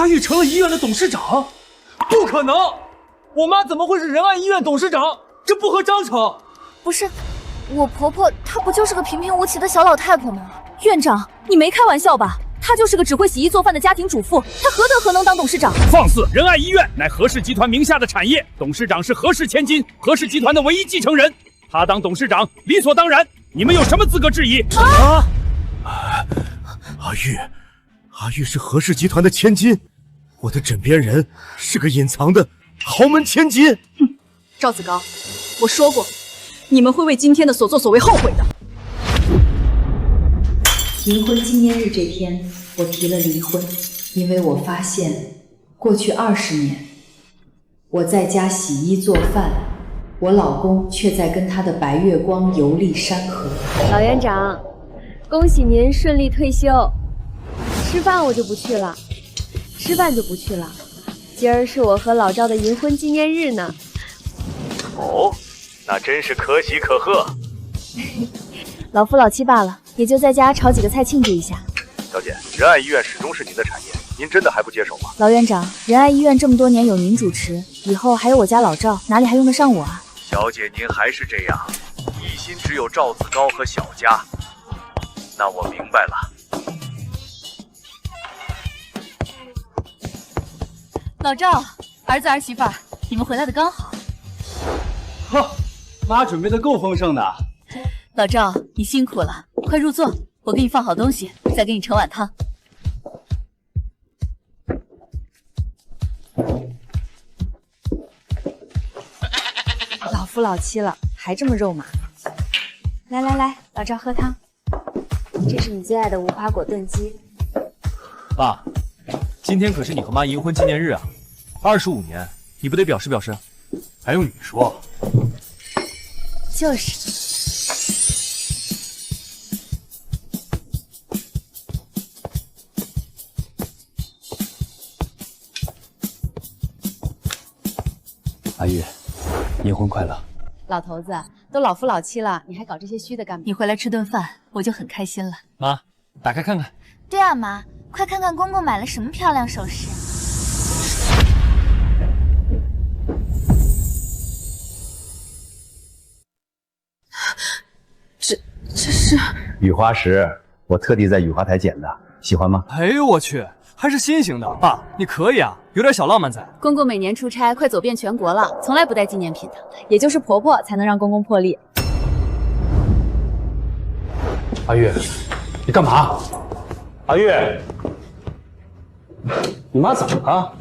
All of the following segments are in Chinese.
阿玉成了医院的董事长？不可能！我妈怎么会是仁爱医院董事长？这不合章程。不是，我婆婆她不就是个平平无奇的小老太婆吗？院长，你没开玩笑吧？她就是个只会洗衣做饭的家庭主妇，她何能当董事长？放肆！仁爱医院乃何氏集团名下的产业，董事长是何氏千金，何氏集团的唯一继承人，他当董事长理所当然。你们有什么资格质疑？阿玉是何氏集团的千金，我的枕边人是个隐藏的豪门千金。赵子高，我说过，你们会为今天的所作所为后悔的。银婚纪念日这天，我提了离婚，因为我发现过去20年，我在家洗衣做饭，我老公却在跟他的白月光游历山河。老院长，恭喜您顺利退休。吃饭我就不去了，吃饭就不去了。今儿是我和老赵的银婚纪念日呢。哦，那真是可喜可贺。老夫老妻罢了，也就在家炒几个菜庆祝一下。小姐，仁爱医院始终是您的产业，您真的还不接手吗？老院长，仁爱医院这么多年有您主持，以后还有我家老赵，哪里还用得上我啊？小姐，您还是这样，一心只有赵子高和小佳。那我明白了。老赵，儿子儿媳妇儿，你们回来的刚好。呵，妈准备的够丰盛的。老赵，你辛苦了，快入座，我给你放好东西，再给你盛碗汤。老夫老妻了，还这么肉麻。来，老赵喝汤。这是你最爱的无花果炖鸡。爸，今天可是你和妈银婚纪念日啊，25年，你不得表示表示？还用你说？就是。阿玉，银婚快乐！老头子，都老夫老妻了，你还搞这些虚的干嘛？你回来吃顿饭，我就很开心了。妈，打开看看。对啊，妈，快看看公公买了什么漂亮首饰。这是雨花石，我特地在雨花台捡的，喜欢吗？哎呦我去，还是新型的！爸，你可以啊，有点小浪漫在。公公每年出差快走遍全国了，从来不带纪念品的，也就是婆婆才能让公公破例。阿玉，你干嘛？阿玉，你妈怎么了？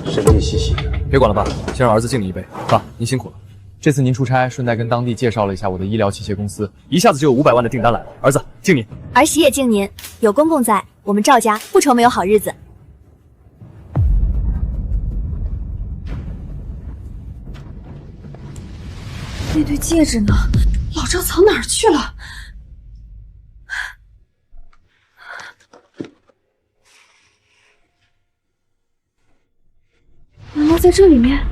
神经兮兮的。别管了，爸，先让儿子敬你一杯。爸，您辛苦了。这次您出差，顺带跟当地介绍了一下我的医疗器械公司，一下子就有500万的订单来了。儿子，敬你。儿媳也敬您，有公公在，我们赵家不愁没有好日子。那对戒指呢？老赵藏哪儿去了？难道在这里面？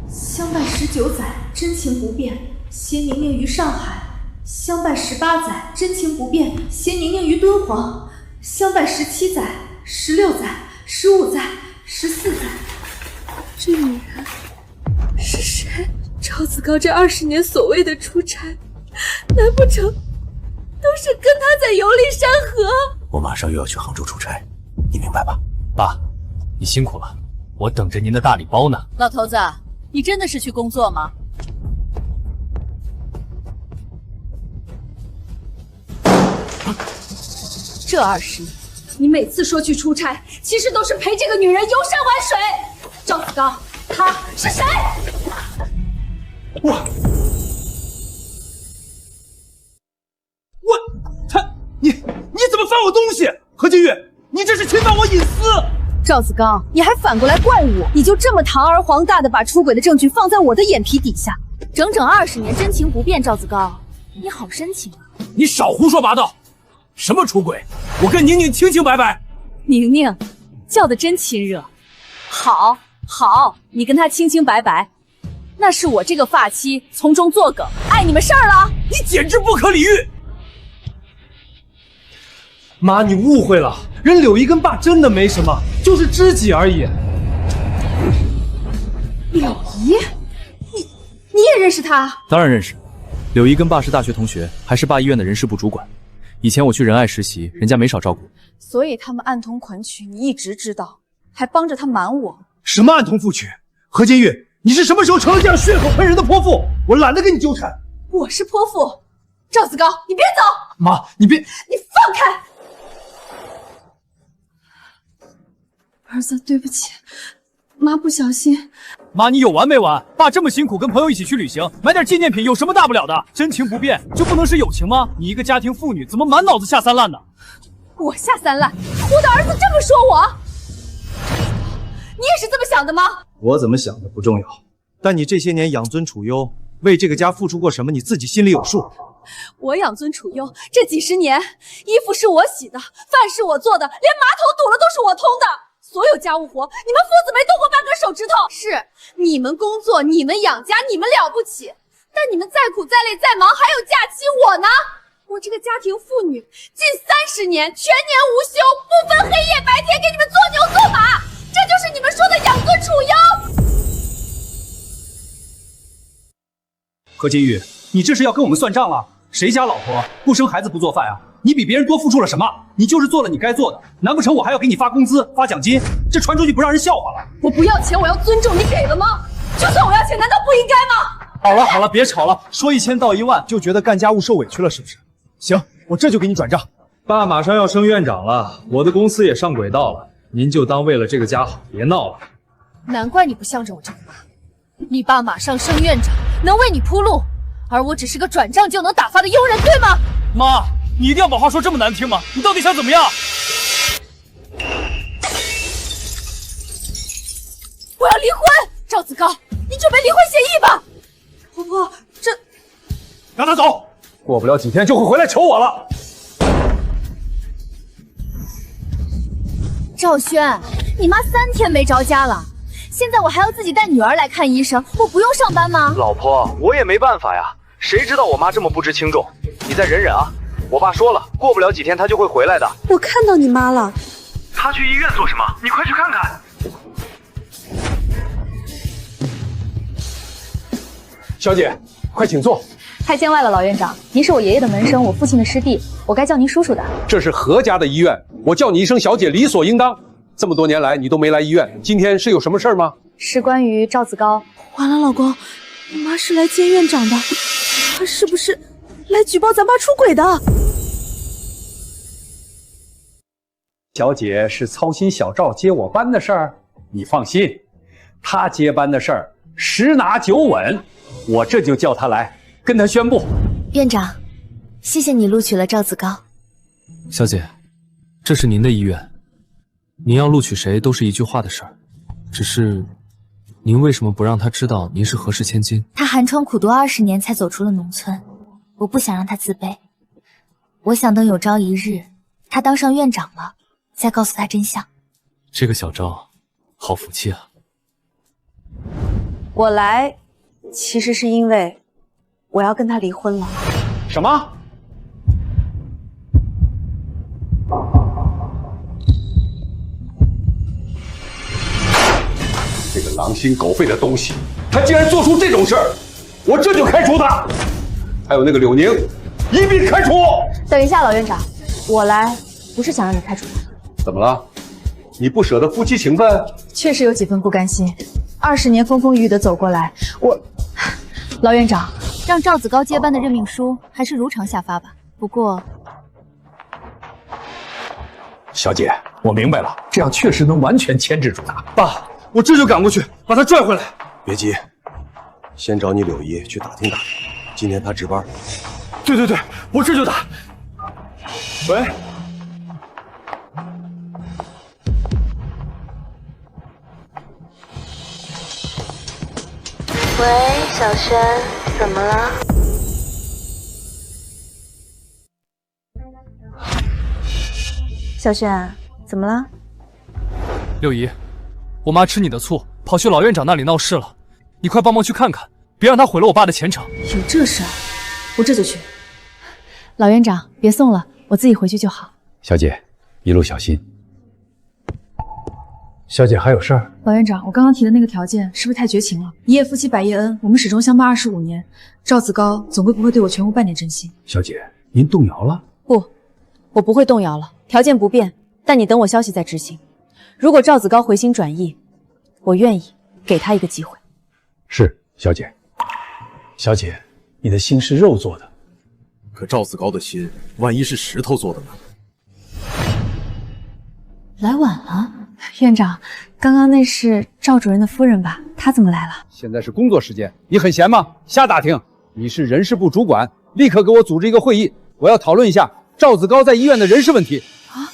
相伴19载，真情不变，携宁宁于上海；相伴18载，真情不变，携宁宁于敦煌；相伴17载、16载、15载、14载。这女人是谁？赵子高这20年所谓的出差，难不成都是跟他在游历山河？我马上又要去杭州出差，你明白吧？爸，你辛苦了，我等着您的大礼包呢。老头子，你真的是去工作吗？这20年，你每次说去出差，其实都是陪这个女人游山玩水。赵子高，他是谁？你怎么翻我东西？何金玉，你这是侵犯我隐私！赵子高，你还反过来怪我？你就这么堂而皇大的把出轨的证据放在我的眼皮底下？整整20年真情不变，赵子高，你好深情啊！你少胡说八道！什么出轨？我跟宁宁清清白白。宁宁，叫的真亲热。好，你跟他清清白白，那是我这个发妻从中作梗，碍你们事儿了。你简直不可理喻！妈，你误会了，人柳姨跟爸真的没什么，就是知己而已。柳姨，你也认识她？当然认识。柳姨跟爸是大学同学，还是爸医院的人事部主管。以前我去仁爱实习，人家没少照顾。所以他们暗通款曲，你一直知道，还帮着他瞒我。什么暗通妇曲？何建玉，你是什么时候成了这样血口喷人的泼妇？我懒得跟你纠缠。我是泼妇，赵子高，你别走！妈，你别，你放开！儿子，对不起，妈不小心。妈，你有完没完？爸这么辛苦跟朋友一起去旅行，买点纪念品有什么大不了的？真情不变就不能是友情吗？你一个家庭妇女，怎么满脑子下三滥呢？我下三滥，我的儿子这么说我，你也是这么想的吗？我怎么想的不重要，但你这些年养尊处优，为这个家付出过什么，你自己心里有数。我养尊处优，这几十年，衣服是我洗的，饭是我做的，连马桶堵了都是我通的。所有家务活，你们父子没动过半根手指头。是你们工作，你们养家，你们了不起。但你们再苦再累再忙，还有假期，我呢？我这个家庭妇女，近30年，全年无休，不分黑夜白天，给你们做牛做马，这就是你们说的养尊处优。何金玉，你这是要跟我们算账了？谁家老婆不生孩子不做饭啊？你比别人多付出了什么？你就是做了你该做的，难不成我还要给你发工资、发奖金？这传出去不让人笑话了？我不要钱，我要尊重，你给了吗？就算我要钱，难道不应该吗？好了，别吵了，说1000到1万，就觉得干家务受委屈了是不是？行，我这就给你转账。爸马上要升院长了，我的公司也上轨道了，您就当为了这个家好，别闹了。难怪你不向着我这个妈，你爸马上升院长，能为你铺路，而我只是个转账就能打发的佣人，对吗？妈，你一定要把话说这么难听吗？你到底想怎么样？我要离婚！赵子高，你准备离婚协议吧？婆婆，这让他走，过不了几天就会回来求我了。赵轩，你妈3天没着家了，现在我还要自己带女儿来看医生，我不用上班吗？老婆，我也没办法呀，谁知道我妈这么不知轻重？你再忍忍啊！我爸说了，过不了几天他就会回来的。我看到你妈了。他去医院做什么？你快去看看。小姐，快请坐。太见外了，老院长，您是我爷爷的门生，我父亲的师弟，我该叫您叔叔的。这是何家的医院，我叫你一声小姐理所应当。这么多年来你都没来医院，今天是有什么事儿吗？是关于赵子高。完了，老公，我妈是来见院长的，她是不是来举报咱爸出轨的？小姐是操心小赵接我班的事儿，你放心，他接班的事儿10拿9稳，我这就叫他来跟他宣布。院长，谢谢你录取了赵子高。小姐，这是您的医院，您要录取谁都是一句话的事儿，只是您为什么不让他知道您是何氏千金？他寒窗苦读20年才走出了农村，我不想让他自卑，我想等有朝一日他当上院长了，再告诉他真相。这个小赵好福气啊。我来其实是因为我要跟他离婚了。什么？这个狼心狗肺的东西，他竟然做出这种事儿，我这就开除他。还有那个柳宁，一并开除。等一下，老院长，我来不是想让你开除他。怎么了？你不舍得夫妻情分？确实有几分不甘心，20年风风雨雨的走过来，老院长，让赵子高接班的任命书还是如常下发吧。不过，小姐，我明白了，这样确实能完全牵制住他。爸，我这就赶过去把他拽回来。别急，先找你柳姨去打听打听，今天他值班。对，我这就打。喂。喂，小轩，怎么了？小轩，怎么了？六姨，我妈吃你的醋，跑去老院长那里闹事了，你快帮忙去看看，别让她毁了我爸的前程。有这事儿，我这就去。老院长，别送了，我自己回去就好。小姐，一路小心。小姐还有事儿？老院长，我刚刚提的那个条件是不是太绝情了？一夜夫妻百夜恩，我们始终相伴25年，赵子高总归不会对我全无半点真心。小姐，您动摇了？不，我不会动摇了，条件不变，但你等我消息再执行。如果赵子高回心转意，我愿意给他一个机会。是，小姐。小姐，你的心是肉做的，可赵子高的心，万一是石头做的呢？来晚了，院长，刚刚那是赵主任的夫人吧？她怎么来了？现在是工作时间，你很闲吗？瞎打听！你是人事部主管，立刻给我组织一个会议，我要讨论一下赵子高在医院的人事问题。啊，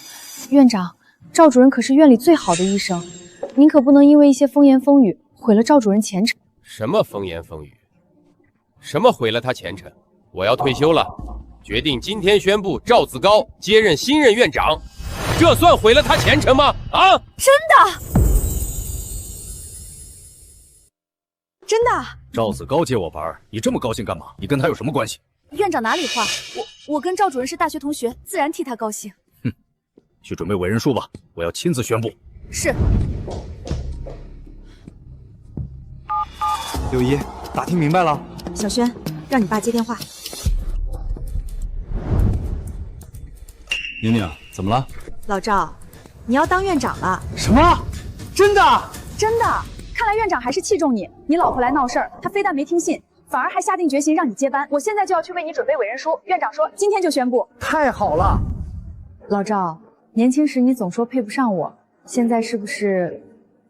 院长，赵主任可是院里最好的医生，您可不能因为一些风言风语毁了赵主任前程。什么风言风语？什么毁了他前程？我要退休了，决定今天宣布赵子高接任新任院长。这算毁了他前程吗？啊！真的？真的？赵子高接我班，你这么高兴干嘛？你跟他有什么关系？院长哪里话？我跟赵主任是大学同学，自然替他高兴。哼，去准备委任书吧，我要亲自宣布。是。六一，打听明白了？小轩，让你爸接电话。宁宁，怎么了？老赵，你要当院长了？什么？真的？真的！看来院长还是器重你。你老婆来闹事儿，他非但没听信，反而还下定决心让你接班。我现在就要去为你准备委任书。院长说今天就宣布。太好了！老赵，年轻时你总说配不上我，现在是不是？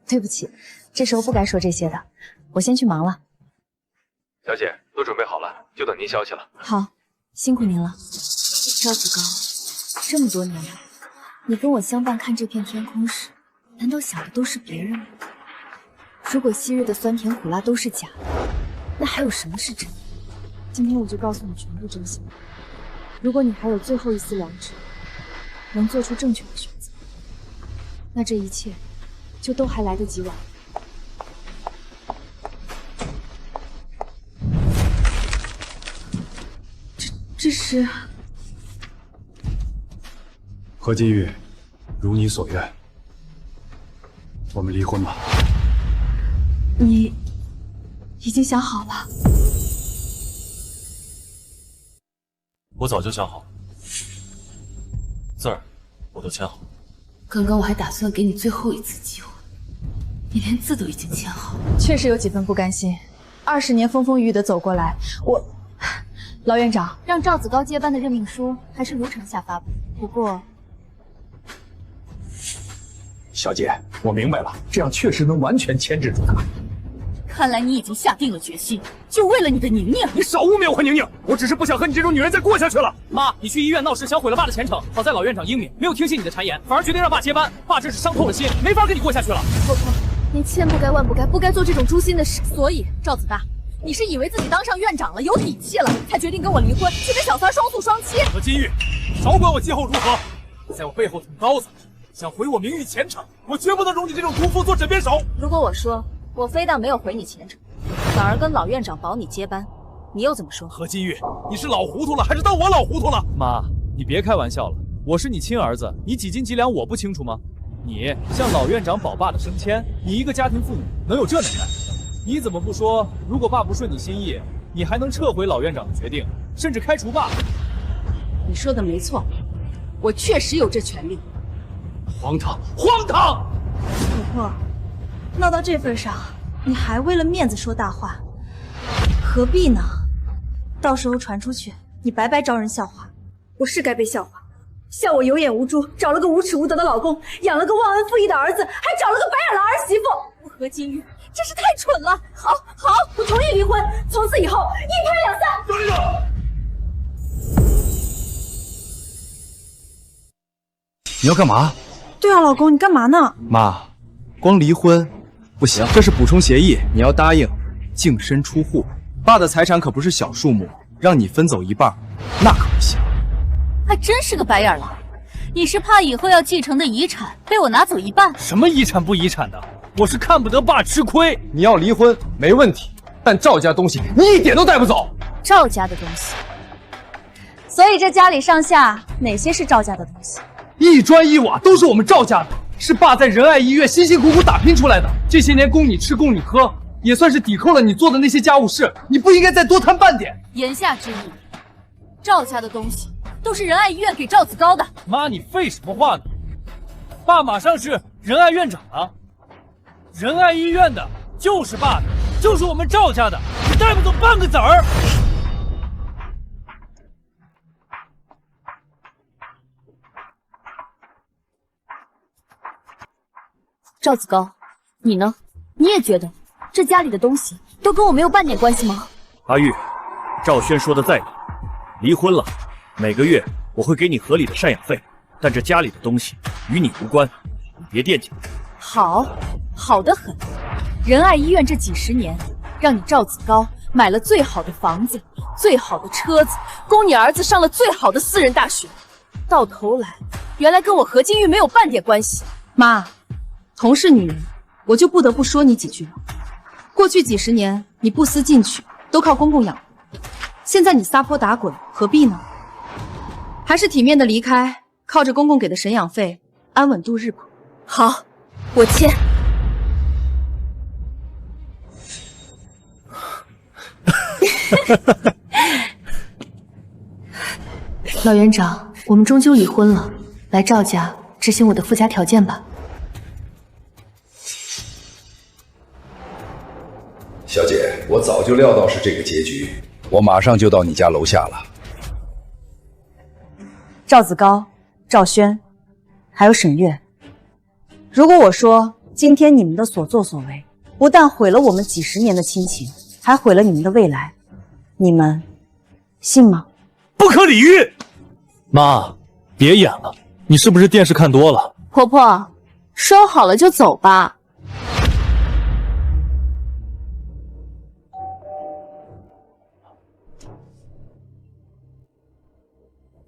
对不起，这时候不该说这些的。我先去忙了。小姐，都准备好了，就等您消息了。好，辛苦您了。赵子高，这么多年了，你跟我相伴看这片天空时，难道想的都是别人吗？如果昔日的酸甜苦辣都是假的，那还有什么是真的？今天我就告诉你全部真相。如果你还有最后一丝良知，能做出正确的选择，那这一切就都还来得及挽回。这是何金玉，如你所愿，我们离婚吧。你已经想好了？我早就想好了，字儿我都签好了。刚刚我还打算给你最后一次机会，你连字都已经签好了。确实有几分不甘心，20年风风雨雨的走过来，老院长让赵子高接班的任命书还是如常下发吧。不过，小姐，我明白了，这样确实能完全牵制住他。看来你已经下定了决心，就为了你的宁宁。你少污蔑我和宁宁，我只是不想和你这种女人再过下去了。妈，你去医院闹事，想毁了爸的前程。好在老院长英明，没有听信你的谗言，反而决定让爸接班。爸真是伤透了心，没法跟你过下去了。婆婆，你千不该万不该，不该做这种诛心的事。所以，赵子大，你是以为自己当上院长了，有底气了，才决定跟我离婚，去跟小三双宿双栖？何金玉，少管我今后如何，在我背后捅刀子，想毁我名誉前程，我绝不能容你这种屠夫做枕边手。如果我说我非但没有毁你前程，反而跟老院长保你接班，你又怎么说？何金玉，你是老糊涂了，还是当我老糊涂了？妈，你别开玩笑了，我是你亲儿子，你几斤几两我不清楚吗？你向老院长保爸的升迁，你一个家庭妇女能有这能耐？你怎么不说，如果爸不顺你心意，你还能撤回老院长的决定，甚至开除爸？你说的没错，我确实有这权利。荒唐，荒唐！婆婆，闹到这份上，你还为了面子说大话，何必呢？到时候传出去，你白白招人笑话。我是该被笑话，笑我有眼无珠，找了个无耻无德的老公，养了个忘恩负义的儿子，还找了个白眼狼儿媳妇。何金玉，真是太蠢了！好，我同意离婚，从此以后一拍两散。等等，你要干嘛？对啊，老公，你干嘛呢？妈，光离婚不行，这是补充协议，你要答应净身出户。爸的财产可不是小数目，让你分走一半，那可不行。还真是个白眼狼，你是怕以后要继承的遗产被我拿走一半？什么遗产不遗产的？我是看不得爸吃亏。你要离婚没问题，但赵家东西你一点都带不走。赵家的东西，所以这家里上下哪些是赵家的东西？一砖一瓦都是我们赵家的，是爸在仁爱医院辛辛苦苦打拼出来的，这些年供你吃供你喝，也算是抵扣了你做的那些家务事，你不应该再多贪半点。言下之意，赵家的东西都是仁爱医院给赵子高的。妈，你废什么话呢？爸马上是仁爱院长了，仁爱医院的就是爸的，就是我们赵家的，你带不走半个子儿。赵子高，你呢？你也觉得这家里的东西都跟我没有半点关系吗？阿玉，赵轩说的在理，离婚了，每个月我会给你合理的赡养费，但这家里的东西与你无关，你别惦记了。好，好得很。仁爱医院这几十年，让你赵子高买了最好的房子、最好的车子，供你儿子上了最好的私人大学，到头来，原来跟我何金玉没有半点关系。妈，同是女人，我就不得不说你几句了。过去几十年，你不思进取，都靠公公养活，现在你撒泼打滚，何必呢？还是体面的离开，靠着公公给的赡养费，安稳度日吧。好，我签。老院长，我们终究离婚了，来赵家执行我的附加条件吧。小姐，我早就料到是这个结局，我马上就到你家楼下了。赵子高、赵轩，还有沈月，如果我说今天你们的所作所为，不但毁了我们几十年的亲情，还毁了你们的未来，你们信吗？不可理喻！妈，别演了，你是不是电视看多了？婆婆，说好了就走吧。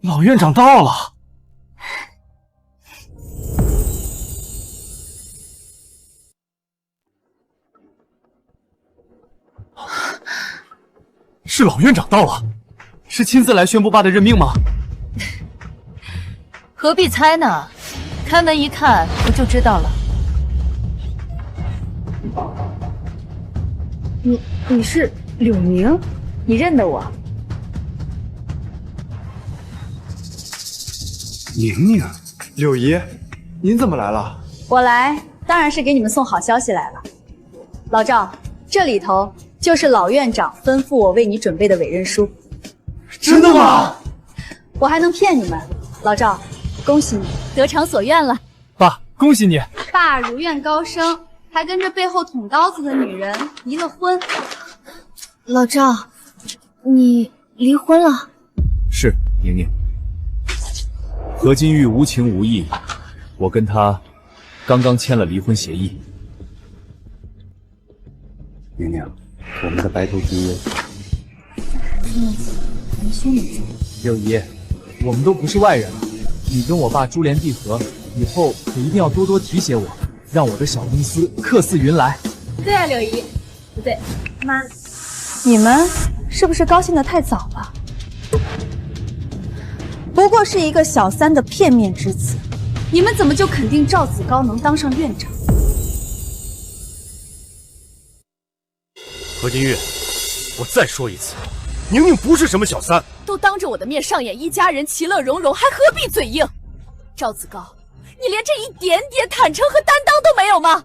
老院长到了。是老院长到了，是亲自来宣布爸的任命吗？何必猜呢？开门一看不就知道了。你是柳宁？你认得我？宁宁，柳姨，您怎么来了？我来当然是给你们送好消息来了。老赵，这里头就是老院长吩咐我为你准备的委任书。真的吗？我还能骗你们？老赵，恭喜你得偿所愿了。爸，恭喜你！爸如愿高升，还跟着背后捅刀子的女人离了婚。老赵，你离婚了？是，宁宁。何金玉无情无义，我跟他刚刚签了离婚协议。宁宁，我们的白头之约。还说你柳姨，我们都不是外人了，你跟我爸珠联璧合，以后可一定要多多提携我，让我的小公司客似云来。对啊，柳姨，不对，妈。你们是不是高兴得太早了？不过是一个小三的片面之词，你们怎么就肯定赵子高能当上院长？何金玉，我再说一次，宁宁不是什么小三。都当着我的面上演一家人其乐融融，还何必嘴硬？赵子高，你连这一点点坦诚和担当都没有吗？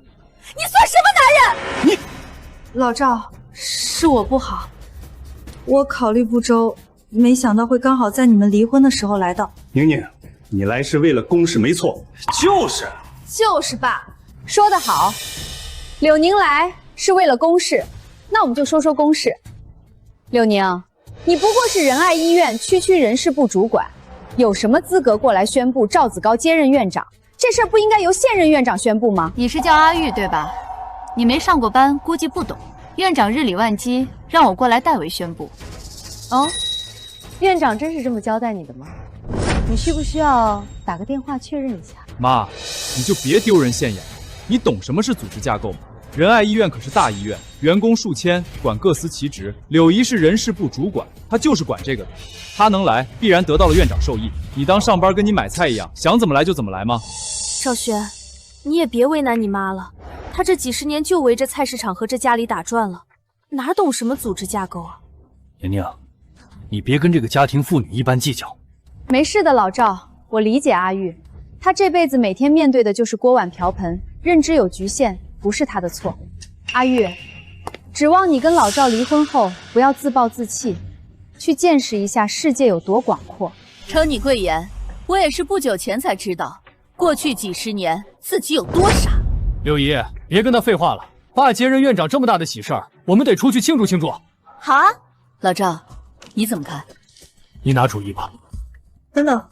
你算什么男人？老赵，是我不好，我考虑不周，没想到会刚好在你们离婚的时候来到。宁宁，你来是为了公事没错。就是爸，说得好。柳宁来是为了公事，那我们就说说公事。柳宁，你不过是仁爱医院区人事部主管，有什么资格过来宣布赵子高接任院长？这事儿不应该由现任院长宣布吗？你是叫阿玉对吧？你没上过班，估计不懂。院长日理万机，让我过来代为宣布。哦，院长真是这么交代你的吗？你需不需要打个电话确认一下？妈，你就别丢人现眼了，你懂什么是组织架构吗？仁爱医院可是大医院，员工数千，管各司其职。柳姨是人事部主管，她就是管这个的。她能来，必然得到了院长授意。你当上班跟你买菜一样，想怎么来就怎么来吗？赵轩，你也别为难你妈了，她这几十年就围着菜市场和这家里打转了，哪懂什么组织架构啊？宁宁，你别跟这个家庭妇女一般计较。没事的，老赵，我理解阿玉，她这辈子每天面对的就是锅碗瓢盆，认知有局限，不是她的错。阿玉，指望你跟老赵离婚后不要自暴自弃，去见识一下世界有多广阔。承你贵言，我也是不久前才知道，过去几十年自己有多傻。六姨，别跟他废话了，爸接任院长这么大的喜事儿，我们得出去庆祝庆祝。好啊，老赵，你怎么看？你拿主意吧。等等，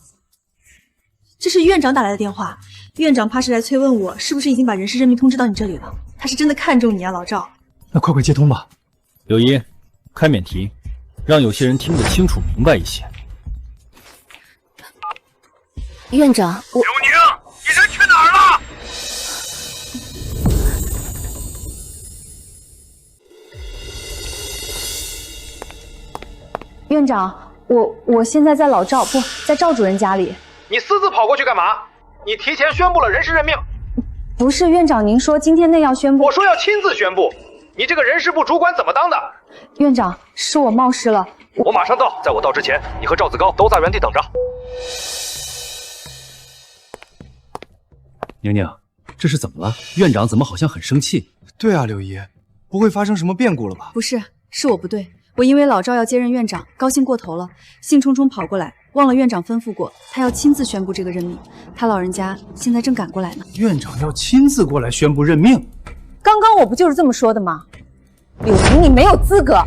这是院长打来的电话，院长怕是来催问我是不是已经把人事任命通知到你这里了。他是真的看中你啊，老赵。那快接通吧。柳姨，开免提，让有些人听得清楚明白一些。院长，刘宁，你人去哪儿了？院长，我现在在老赵不在赵主任家里。你私自跑过去干嘛？你提前宣布了人事任命。不是院长，您说今天内要宣布。我说要亲自宣布。你这个人事部主管怎么当的？院长，是我冒失了。我马上到，在我到之前，你和赵子高都在原地等着。宁宁，这是怎么了？院长怎么好像很生气？对啊，柳姨，不会发生什么变故了吧？不是，是我不对。我因为老赵要接任院长，高兴过头了，兴冲冲跑过来，忘了院长吩咐过，他要亲自宣布这个任命。他老人家现在正赶过来呢。院长要亲自过来宣布任命？刚刚我不就是这么说的吗？柳宁，你没有资格。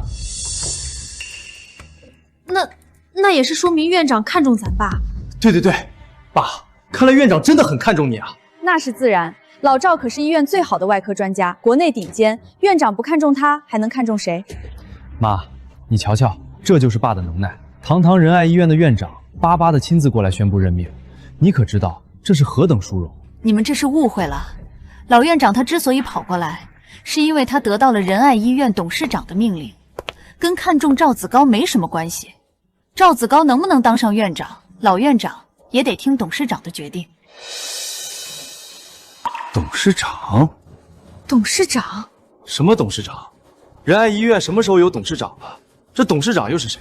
那也是说明院长看重咱爸。对，爸，看来院长真的很看重你啊。那是自然，老赵可是医院最好的外科专家，国内顶尖。院长不看重他，还能看重谁？妈，你瞧瞧，这就是爸的能耐。堂堂仁爱医院的院长，巴巴的亲自过来宣布任命，你可知道这是何等殊荣？你们这是误会了。老院长他之所以跑过来，是因为他得到了仁爱医院董事长的命令，跟看中赵子高没什么关系。赵子高能不能当上院长，老院长也得听董事长的决定。董事长？董事长？什么董事长？仁爱医院什么时候有董事长了？这董事长又是谁？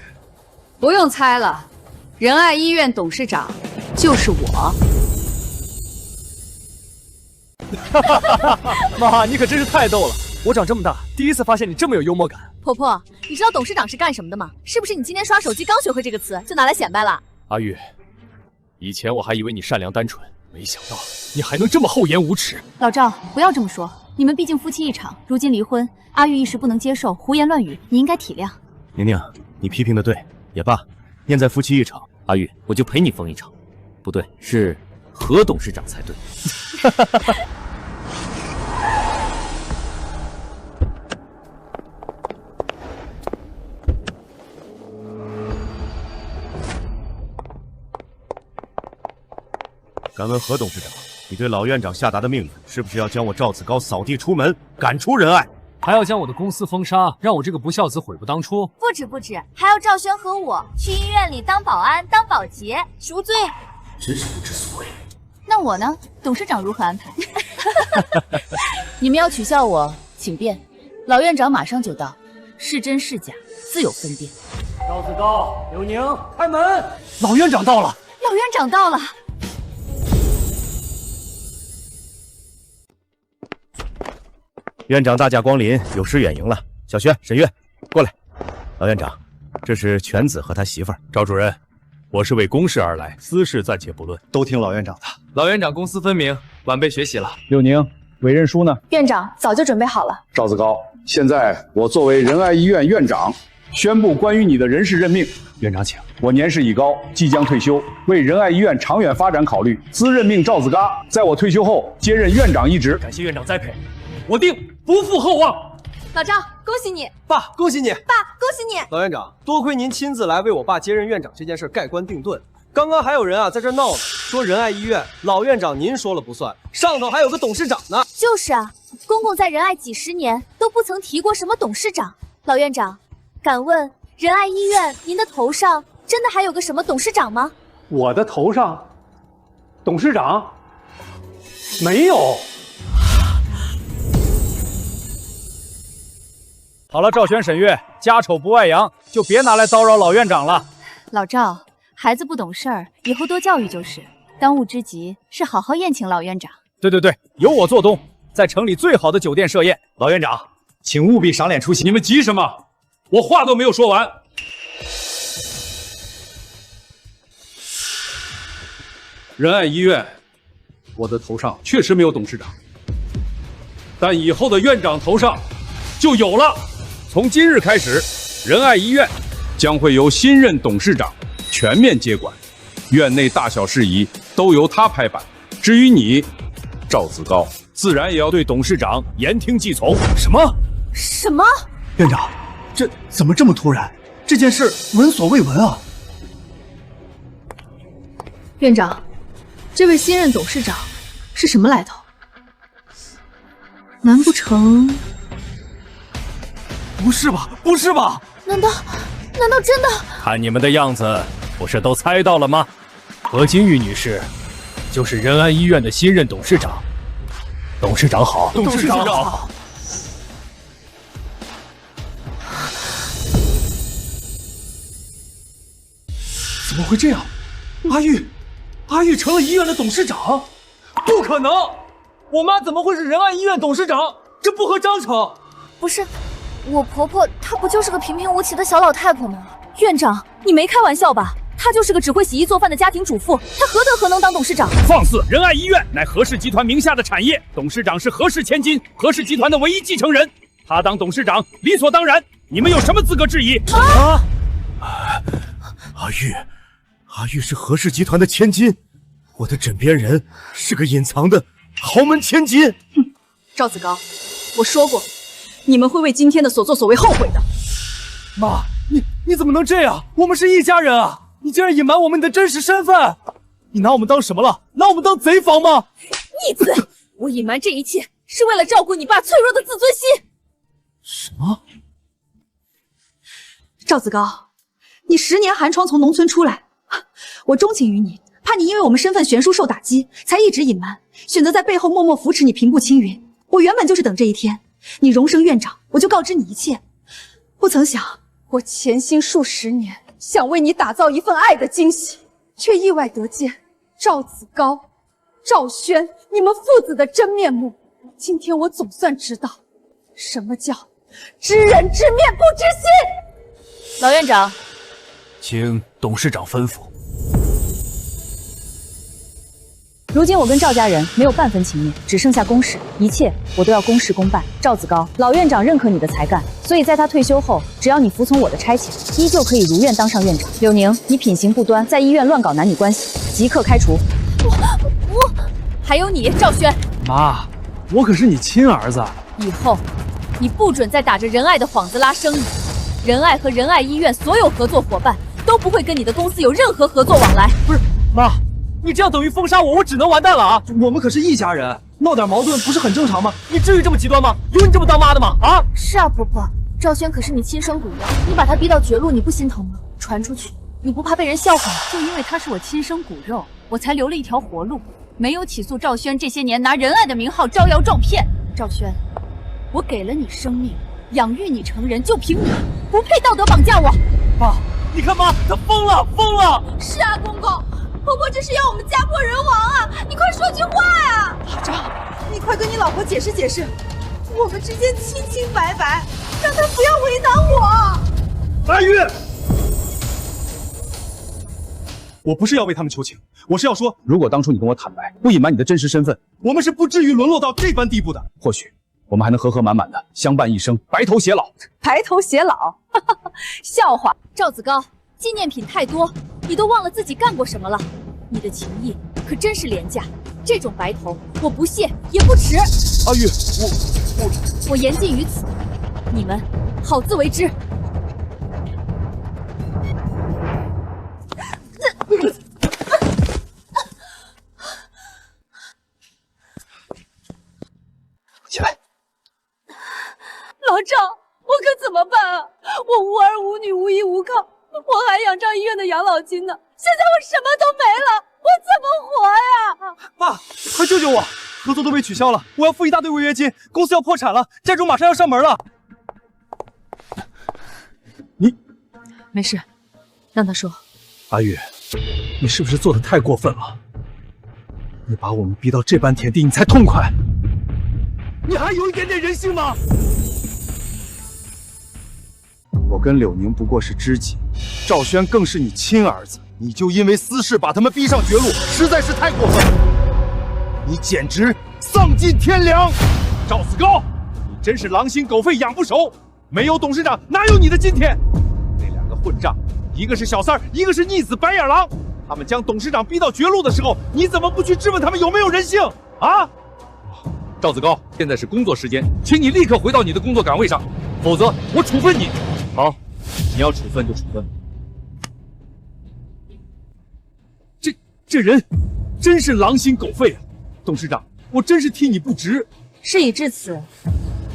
不用猜了，仁爱医院董事长就是我。妈，你可真是太逗了！我长这么大，第一次发现你这么有幽默感。婆婆，你知道董事长是干什么的吗？是不是你今天刷手机刚学会这个词，就拿来显摆了？阿玉，以前我还以为你善良单纯，没想到你还能这么厚颜无耻。老赵，不要这么说，你们毕竟夫妻一场，如今离婚，阿玉一时不能接受，胡言乱语，你应该体谅。宁宁，你批评的对，也罢，念在夫妻一场，阿玉，我就陪你疯一场。不对，是何董事长才对。敢问何董事长，你对老院长下达的命令，是不是要将我赵子高扫地出门，赶出仁爱？还要将我的公司封杀，让我这个不孝子悔不当初？不止，还要赵轩和我去医院里当保安、当保洁，赎罪。真是不知所谓。那我呢？董事长如何安排？你们要取笑我，请便。老院长马上就到，是真是假，自有分辨。赵子高、刘宁，开门！老院长到了。老院长到了。院长大驾光临，有失远迎了。小轩、沈月，过来。老院长，这是犬子和他媳妇儿。赵主任，我是为公事而来，私事暂且不论，都听老院长的。老院长公私分明，晚辈学习了。刘宁，委任书呢？院长早就准备好了。赵子高，现在我作为仁爱医院院长，宣布关于你的人事任命。院长请。我年事已高，即将退休，为仁爱医院长远发展考虑，兹任命赵子高在我退休后接任院长一职。感谢院长栽培，我定不负厚望。老赵，恭喜你！爸，恭喜你！爸，恭喜你！老院长，多亏您亲自来为我爸接任院长这件事盖棺定论。刚刚还有人在这闹呢，说仁爱医院老院长您说了不算，上头还有个董事长呢。就是啊，公公在仁爱几十年都不曾提过什么董事长。老院长，敢问仁爱医院您的头上真的还有个什么董事长吗？我的头上，董事长没有。好了，赵轩、沈月，家丑不外扬，就别拿来叨扰老院长了。老赵，孩子不懂事儿，以后多教育就是。当务之急是好好宴请老院长。对，由我做东，在城里最好的酒店设宴。老院长，请务必赏脸出席。你们急什么？我话都没有说完。仁爱医院，我的头上确实没有董事长，但以后的院长头上就有了。从今日开始，仁爱医院将会由新任董事长全面接管，院内大小事宜都由他拍板。至于你，赵子高，自然也要对董事长言听计从。什么？院长，这怎么这么突然？这件事闻所未闻啊！院长，这位新任董事长是什么来头？难不成……不是吧？难道真的？看你们的样子，不是都猜到了吗？何金玉女士，就是仁安医院的新任董事长。董事长好，董事长好。怎么会这样？阿玉成了医院的董事长？不可能！我妈怎么会是仁爱医院董事长？这不合章程。不是，我婆婆她不就是个平平无奇的小老太婆吗？院长，你没开玩笑吧？她就是个只会洗衣做饭的家庭主妇，她何德何能当董事长？放肆！仁爱医院乃何氏集团名下的产业，董事长是何氏千金，何氏集团的唯一继承人，他当董事长理所当然。你们有什么资格质疑？阿玉是何氏集团的千金，我的枕边人是个隐藏的豪门千金。哼，赵子高，我说过，你们会为今天的所作所为后悔的。妈，你怎么能这样？我们是一家人啊！你竟然隐瞒我们你的真实身份，你拿我们当什么了？拿我们当贼房吗？逆子！我隐瞒这一切是为了照顾你爸脆弱的自尊心。什么？赵子高，你10年寒窗从农村出来，我钟情于你，怕你因为我们身份悬殊受打击，才一直隐瞒，选择在背后默默扶持你平步青云。我原本就是等这一天，你荣升院长，我就告知你一切。不曾想，我潜心数10年，想为你打造一份爱的惊喜，却意外得见赵子高、赵轩你们父子的真面目。今天我总算知道，什么叫知人知面不知心。老院长，请董事长吩咐。如今我跟赵家人没有半分情面，只剩下公事，一切我都要公事公办。赵子高，老院长认可你的才干，所以在他退休后，只要你服从我的差遣，依旧可以如愿当上院长。柳宁，你品行不端，在医院乱搞男女关系，即刻开除。我，还有你，赵轩。妈，我可是你亲儿子。以后，你不准再打着仁爱的幌子拉生意。仁爱和仁爱医院所有合作伙伴都不会跟你的公司有任何合作往来。不是，妈。你这样等于封杀我，我只能完蛋了啊！我们可是一家人，闹点矛盾不是很正常吗？你至于这么极端吗？有你这么当妈的吗？啊！是啊，婆婆，赵轩可是你亲生骨肉，你把他逼到绝路，你不心疼吗？传出去，你不怕被人笑话吗？就因为他是我亲生骨肉，我才留了一条活路，没有起诉赵轩这些年拿仁爱的名号招摇撞骗。赵轩，我给了你生命，养育你成人，就凭你不配道德绑架我。妈，你看妈，她疯了！是啊，公公。婆婆这是要我们家破人亡啊！你快说句话呀！老赵，你快跟你老婆解释解释，我们之间清清白白，让她不要为难我。阿玉，我不是要为他们求情，我是要说，如果当初你跟我坦白，不隐瞒你的真实身份，我们是不至于沦落到这般地步的。或许我们还能和和满满的相伴一生，白头偕老。白头偕老，笑话！赵子高，纪念品太多，你都忘了自己干过什么了。你的情谊可真是廉价，这种白头我不谢也不迟。阿玉，我言尽于此，你们好自为之。起来。老赵，我可怎么办啊？我无儿无女，无依无靠，我还养赵医院的养老金呢。现在我什么都没了，我怎么活呀？爸，快救救我！合作都被取消了，我要付一大堆违约金，公司要破产了，债主马上要上门了。没事，让他说。阿玉，你是不是做的太过分了？你把我们逼到这般田地，你才痛快？你还有一点点人性吗？我跟柳宁不过是知己，赵轩更是你亲儿子，你就因为私事把他们逼上绝路，实在是太过分了！你简直丧尽天良！赵子高，你真是狼心狗肺，养不熟。没有董事长，哪有你的今天？那两个混账，一个是小三儿，一个是逆子白眼狼。他们将董事长逼到绝路的时候，你怎么不去质问他们有没有人性啊？赵子高，现在是工作时间，请你立刻回到你的工作岗位上，否则我处分你。好，你要处分就处分。这人真是狼心狗肺啊！董事长，我真是替你不值。事已至此，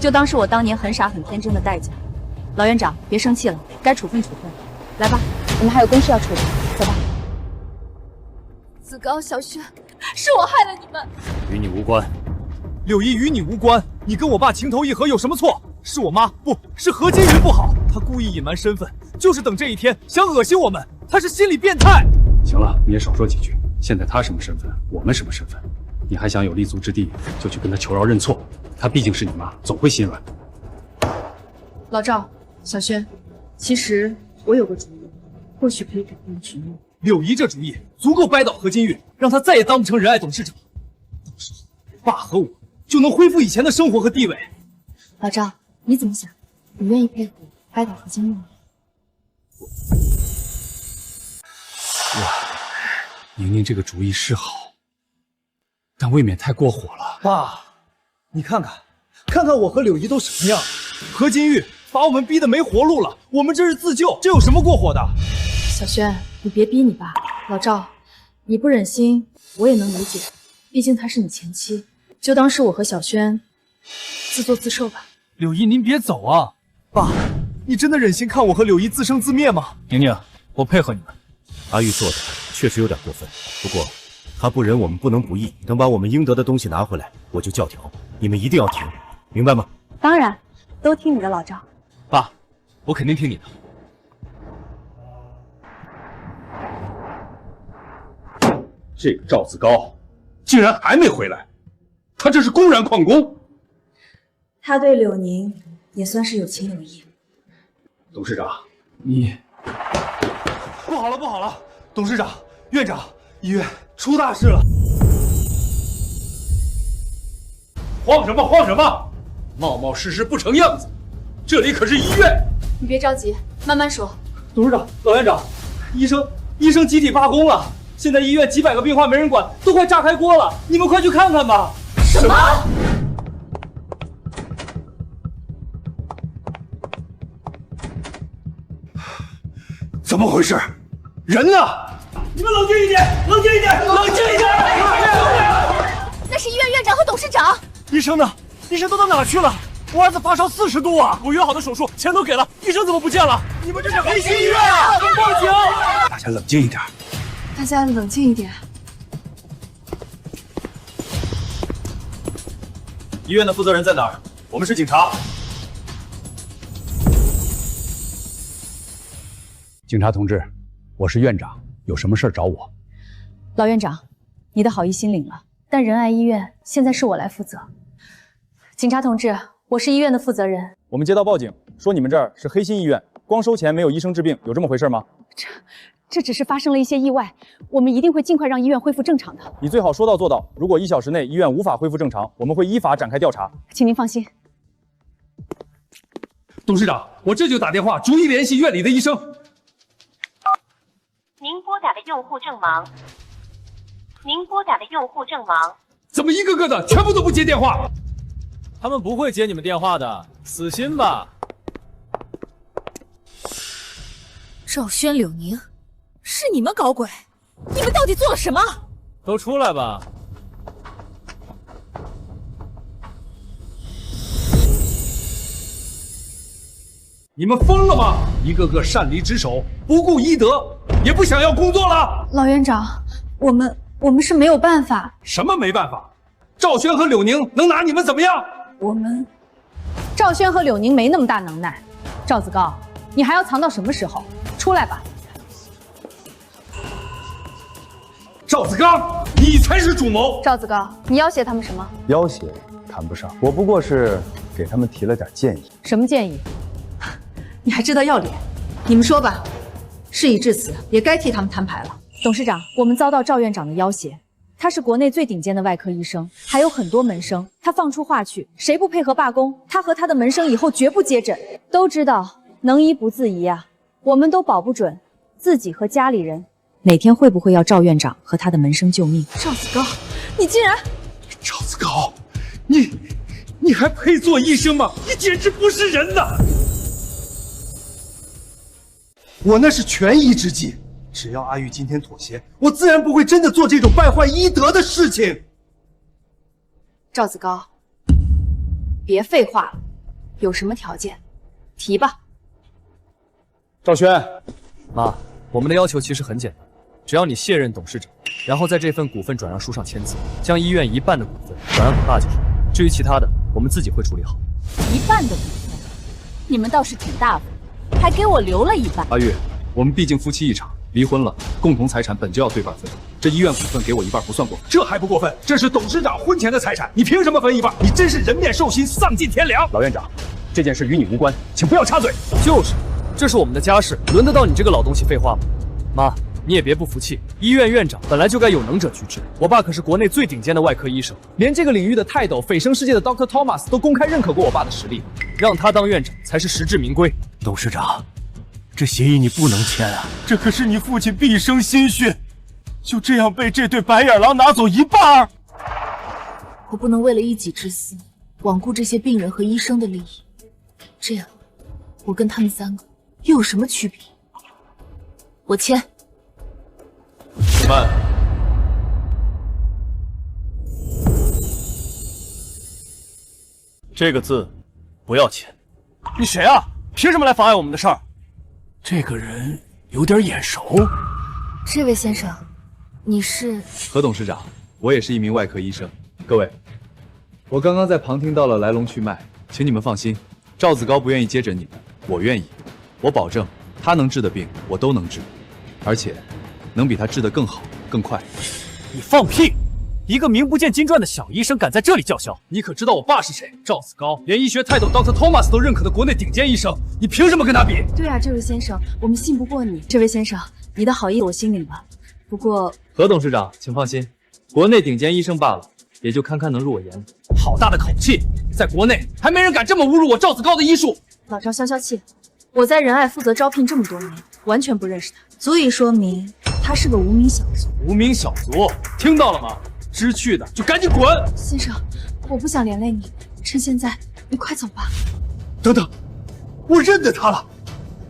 就当是我当年很傻很天真的代价。老院长，别生气了，该处分处分。来吧，我们还有公事要处理，走吧。子高、小轩，是我害了你们，与你无关。柳依与你无关，你跟我爸情投意合有什么错？是我妈，不是何金云不好，她故意隐瞒身份，就是等这一天，想恶心我们。她是心理变态。行了，你也少说几句。现在他什么身份，我们什么身份？你还想有立足之地，就去跟他求饶认错。他毕竟是你妈，总会心软。老赵、小轩，其实我有个主意，或许可以改变局面。柳依这主意足够掰倒何金玉，让他再也当不成仁爱董事长。到时候，爸和我就能恢复以前的生活和地位。老赵，你怎么想？你愿意配合掰倒何金玉吗？宁宁这个主意是好，但未免太过火了。爸，你看看我和柳依都什么样？何金玉把我们逼得没活路了，我们这是自救，这有什么过火的？小轩，你别逼你爸。老赵，你不忍心，我也能理解，毕竟她是你前妻，就当是我和小轩自作自受吧。柳依，您别走啊！爸，你真的忍心看我和柳依自生自灭吗？宁宁，我配合你们。阿玉做的确实有点过分，不过他不仁，我们不能不义。等把我们应得的东西拿回来，我就教条。你们一定要听，明白吗？当然，都听你的，老赵。爸，我肯定听你的。这个赵子高竟然还没回来，他这是公然旷工。他对柳宁也算是有情有义。董事长，你不好了！董事长、院长，医院出大事了！慌什么？冒冒失失不成样子！这里可是医院。你别着急，慢慢说。董事长、老院长，医生集体罢工了，现在医院几百个病患没人管，都快炸开锅了！你们快去看看吧！什么？怎么回事？人呢？你们冷静一点！那是医院院长和董事长。医生呢？医生都到哪去了？我儿子发烧40度啊！我约好的手术钱都给了，医生怎么不见了？你们这是黑心医院啊！报警！大家冷静一点。大家冷静一点。医院的负责人在哪儿？我们是警察。警察同志，我是院长，有什么事找我？老院长，你的好意心领了，但仁爱医院现在是我来负责。警察同志，我是医院的负责人。我们接到报警，说你们这儿是黑心医院，光收钱没有医生治病，有这么回事吗？这只是发生了一些意外，我们一定会尽快让医院恢复正常的。你最好说到做到，如果1小时内医院无法恢复正常，我们会依法展开调查。请您放心。董事长，我这就打电话逐一联系院里的医生。您拨打的用户正忙。怎么一个个的全部都不接电话？他们不会接你们电话的，死心吧。赵轩、柳宁，是你们搞鬼！你们到底做了什么？都出来吧！你们疯了吗？一个个擅离职守，不顾医德，也不想要工作了。老院长，我们是没有办法。什么没办法？赵轩和柳宁能拿你们怎么样？赵轩和柳宁没那么大能耐。赵子高，你还要藏到什么时候？出出来吧。赵子刚，你才是主谋！赵子高，你要挟他们什么？要挟谈不上，我不过是给他们提了点建议。什么建议？你还知道要脸？你们说吧。事已至此，也该替他们摊牌了。董事长，我们遭到赵院长的要挟，他是国内最顶尖的外科医生，还有很多门生。他放出话去，谁不配合罢工，他和他的门生以后绝不接诊。都知道能医不自医啊，我们都保不准自己和家里人哪天会不会要赵院长和他的门生救命。赵子高，你竟然……赵子高，你还配做医生吗？你简直不是人呐！我那是权宜之计，只要阿玉今天妥协，我自然不会真的做这种败坏医德的事情。赵子高，别废话了，有什么条件提吧。赵轩，妈，我们的要求其实很简单，只要你卸任董事长，然后在这份股份转让书上签字，将医院1半的股份转让给爸就是。至于其他的，我们自己会处理好。1半的股份，你们倒是挺大方，还给我留了1半。阿玉，我们毕竟夫妻一场，离婚了，共同财产本就要对半分。这医院股份给我1半不算过分，这还不过分？这是董事长婚前的财产，你凭什么分1半？你真是人面兽心，丧尽天良！老院长，这件事与你无关，请不要插嘴。就是，这是我们的家事，轮得到你这个老东西废话吗？妈，你也别不服气，医院院长本来就该有能者居之。我爸可是国内最顶尖的外科医生，连这个领域的泰斗、蜚声世界的 Dr. Thomas 都公开认可过我爸的实力，让他当院长才是实至名归。董事长，这协议你不能签啊！这可是你父亲毕生心血，就这样被这对白眼狼拿走1半。我不能为了一己之私，罔顾这些病人和医生的利益。这样，我跟他们3个又有什么区别？我签。慢。这个字不要签。你谁啊？凭什么来妨碍我们的事儿？这个人有点眼熟。这位先生，你是？何董事长，我也是一名外科医生。各位，我刚刚在旁听到了来龙去脉，请你们放心，赵子高不愿意接诊你们，我愿意，我保证他能治的病我都能治，而且能比他治得更好更快。你放屁！一个名不见经传的小医生敢在这里叫嚣？你可知道我爸是谁？赵子高，连医学泰斗 Dr. Thomas 都认可的国内顶尖医生，你凭什么跟他比？对啊，这位先生，我们信不过你。这位先生，你的好意我心领了。不过，何董事长，请放心，国内顶尖医生罢了，也就堪堪能入我眼里。好大的口气！在国内还没人敢这么侮辱我赵子高的医术。老赵消消气，我在仁爱负责招聘这么多年，完全不认识他，足以说明他是个无名小卒。无名小卒，听到了吗？知趣的就赶紧滚！先生，我不想连累你，趁现在，你快走吧。等等，我认得他了，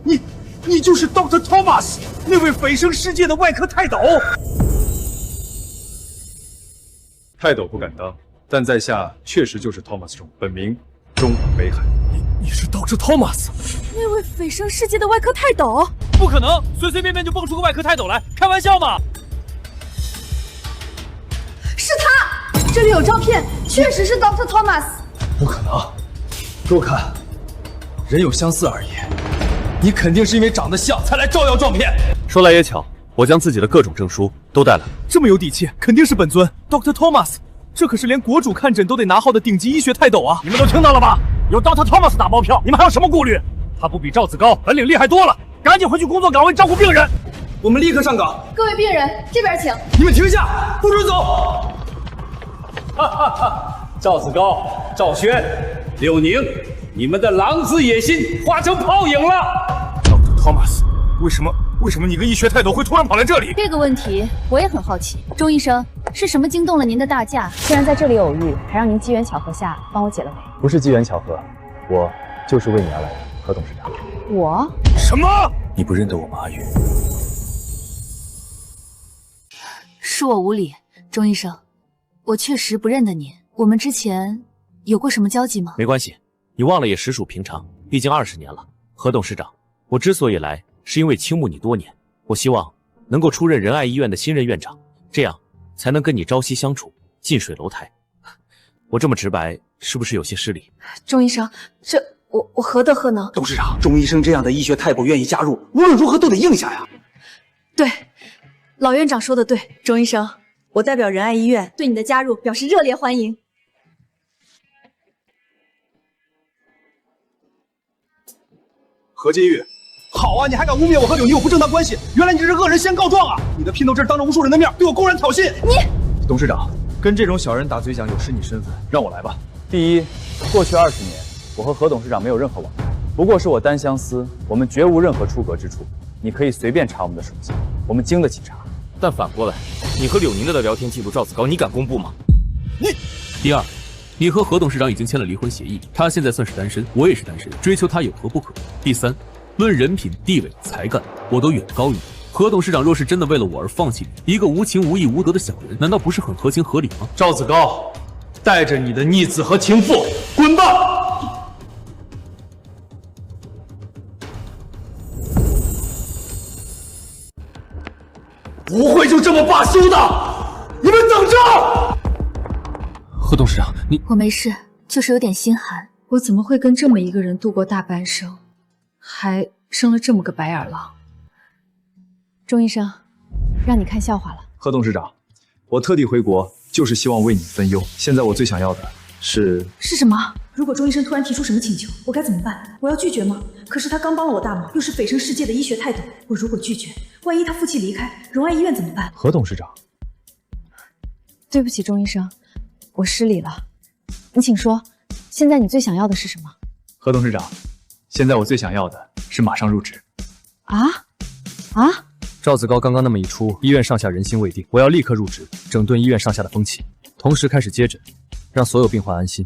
你就是 Dr. Thomas， 那位蜚声世界的外科泰斗。泰斗不敢当，但在下确实就是 Thomas 钟，本名钟北海。你是 Dr. Thomas？ 那位蜚声世界的外科泰斗？不可能，随随便便就蹦出个外科泰斗来，开玩笑吗？是他，这里有照片，确实是 Dr. Thomas。不可能，给我看，人有相似而已。你肯定是因为长得像才来招摇撞骗。说来也巧，我将自己的各种证书都带来了。这么有底气，肯定是本尊 Dr. Thomas。这可是连国主看诊都得拿号的顶级医学泰斗啊！你们都听到了吧？有 Dr. Thomas 打包票，你们还有什么顾虑？他不比赵子高本领厉害多了，赶紧回去工作岗位照顾病人。我们立刻上岗。各位病人，这边请。你们停下，不准走！哈哈哈！赵子高、赵轩、柳宁，你们的狼子野心化成泡影了。Dr. Thomas， 为什么你个医学泰斗会突然跑来这里？这个问题我也很好奇。钟医生，是什么惊动了您的大驾？既然在这里偶遇，还让您机缘巧合下帮我解了围。不是机缘巧合，我就是为你而来的，何董事长。我？什么？你不认得我吗，阿玉？恕我无礼，钟医生，我确实不认得您。我们之前有过什么交集吗？没关系，你忘了也实属平常，毕竟20年了。何董事长，我之所以来，是因为倾慕你多年，我希望能够出任仁爱医院的新任院长，这样才能跟你朝夕相处，近水楼台。我这么直白，是不是有些失礼？钟医生，这我何德何能？董事长，钟医生这样的医学太保愿意加入，无论如何都得应下呀。对，老院长说的对，钟医生，我代表仁爱医院对你的加入表示热烈欢迎。何金玉，好啊，你还敢污蔑我和柳宁有不正当关系？原来你这是恶人先告状啊！你的姘头这当着无数人的面对我公然挑衅！董事长，跟这种小人打嘴讲有失你身份，让我来吧。第一，过去20年，我和何董事长没有任何往来，不过是我单相思，我们绝无任何出格之处。你可以随便查我们的手机，我们经得起查。但反过来，你和柳宁的聊天记录，赵子高，你敢公布吗？第二，你和何董事长已经签了离婚协议，他现在算是单身，我也是单身，追求他有何不可？第三，论人品、地位、才干，我都远高于你。何董事长若是真的为了我而放弃你，一个无情无义无德的小人，难道不是很合情合理吗？赵子高，带着你的逆子和情妇滚吧！不会就这么罢休的，你们等着！何董事长，你我没事，就是有点心寒。我怎么会跟这么一个人度过大半生，还生了这么个白眼狼？钟医生，让你看笑话了。何董事长，我特地回国就是希望为你分忧。现在我最想要的是什么？如果钟医生突然提出什么请求，我该怎么办？我要拒绝吗？可是他刚帮了我大忙，又是蜚声世界的医学泰斗，我如果拒绝，万一他负气离开，荣爱医院怎么办？何董事长，对不起，钟医生，我失礼了。你请说，现在你最想要的是什么？何董事长，现在我最想要的是马上入职。赵子高刚刚那么一出，医院上下人心未定，我要立刻入职，整顿医院上下的风气，同时开始接诊，让所有病患安心，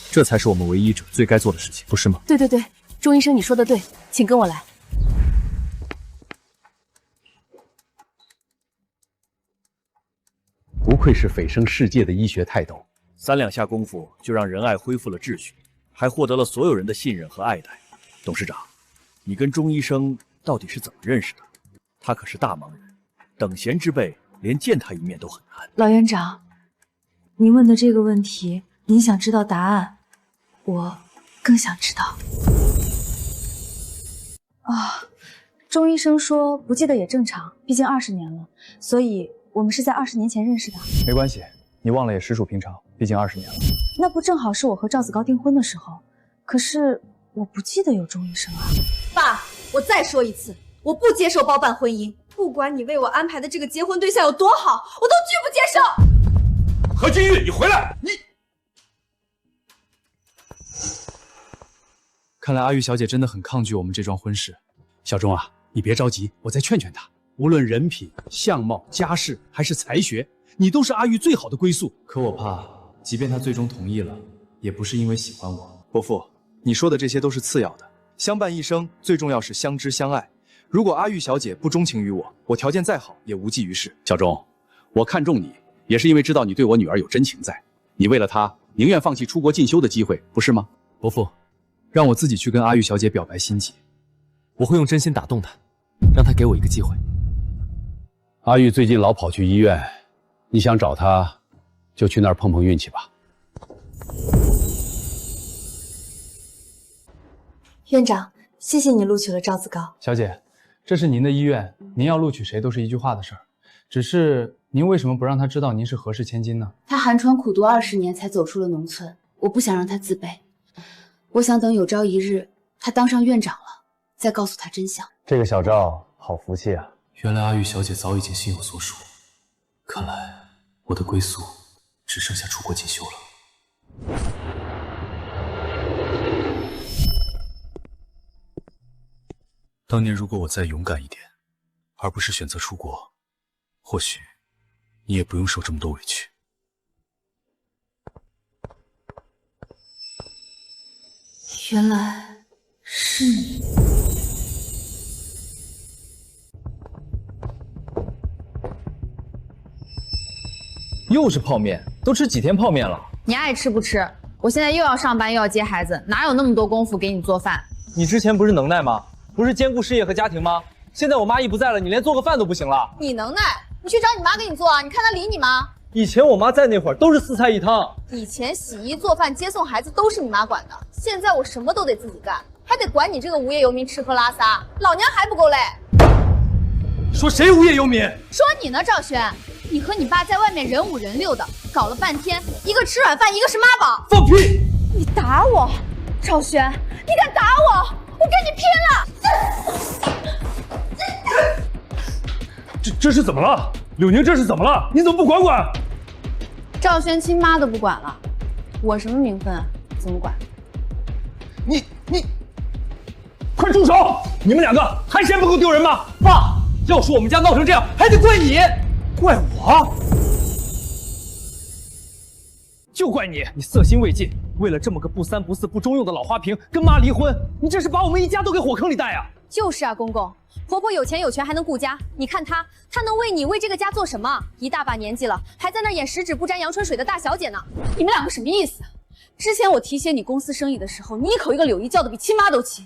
这才是我们唯医者最该做的事情，不是吗？对，钟医生你说的对，请跟我来。不愧是蜚声世界的医学泰斗，3两下功夫就让仁爱恢复了秩序，还获得了所有人的信任和爱戴。董事长，你跟钟医生到底是怎么认识的？他可是大忙人，等闲之辈连见他一面都很难。老院长，您问的这个问题，您想知道答案，我更想知道。钟医生说不记得也正常，毕竟20年了，所以我们是在20年前认识的。没关系，你忘了也实属平常，毕竟20年了。那不正好是我和赵子高订婚的时候？可是我不记得有钟医生啊。爸，我再说一次，我不接受包办婚姻，不管你为我安排的这个结婚对象有多好，我都拒不接受。何金玉，你回来！看来阿玉小姐真的很抗拒我们这桩婚事。小钟啊，你别着急，我再劝劝她。无论人品、相貌、家世还是才学，你都是阿玉最好的归宿。可我怕，即便她最终同意了，也不是因为喜欢我。伯父，你说的这些都是次要的，相伴一生最重要是相知相爱。如果阿玉小姐不钟情于我，我条件再好也无济于事。小钟，我看中你，也是因为知道你对我女儿有真情在。你为了她，宁愿放弃出国进修的机会，不是吗？伯父，让我自己去跟阿玉小姐表白心迹，我会用真心打动她，让她给我一个机会。阿玉最近老跑去医院，你想找她，就去那儿碰碰运气吧。院长，谢谢你录取了赵子高。小姐，这是您的医院，您要录取谁都是一句话的事儿。只是您为什么不让他知道您是何氏千金呢？他寒窗苦读20年才走出了农村，我不想让他自卑。我想等有朝一日他当上院长了，再告诉他真相。这个小赵好福气啊！原来阿玉小姐早已经心有所属，看来我的归宿只剩下出国进修了。当年如果我再勇敢一点，而不是选择出国，或许你也不用受这么多委屈。原来是你。又是泡面，都吃几天泡面了？你爱吃不吃？我现在又要上班又要接孩子，哪有那么多功夫给你做饭？你之前不是能耐吗？不是兼顾事业和家庭吗？现在我妈一不在了，你连做个饭都不行了。你能耐，你去找你妈给你做啊！你看她理你吗？以前我妈在那会儿都是4菜1汤。以前洗衣做饭接送孩子都是你妈管的，现在我什么都得自己干，还得管你这个无业游民吃喝拉撒，老娘还不够累。说谁无业游民？说你呢，赵轩，你和你爸在外面人五人六的，搞了半天，一个吃软饭，一个是妈宝。放屁！你打我，赵轩，你敢打我，我跟你拼了！这是怎么了？柳宁，这是怎么了？你怎么不管管？赵轩亲妈都不管了，我什么名分啊？怎么管？你快住手！你们两个还嫌不够丢人吗？爸，要是我们家闹成这样，还得怪你，怪我？就怪你！你色心未尽，为了这么个不三不四不中用的老花瓶，跟妈离婚，你这是把我们一家都给火坑里带啊！就是啊，公公，婆婆有钱有权还能顾家，你看她能为你为这个家做什么？一大把年纪了，还在那演十指不沾阳春水的大小姐呢。你们两个什么意思？之前我提携你公司生意的时候，你一口一个柳姨叫的比亲妈都亲，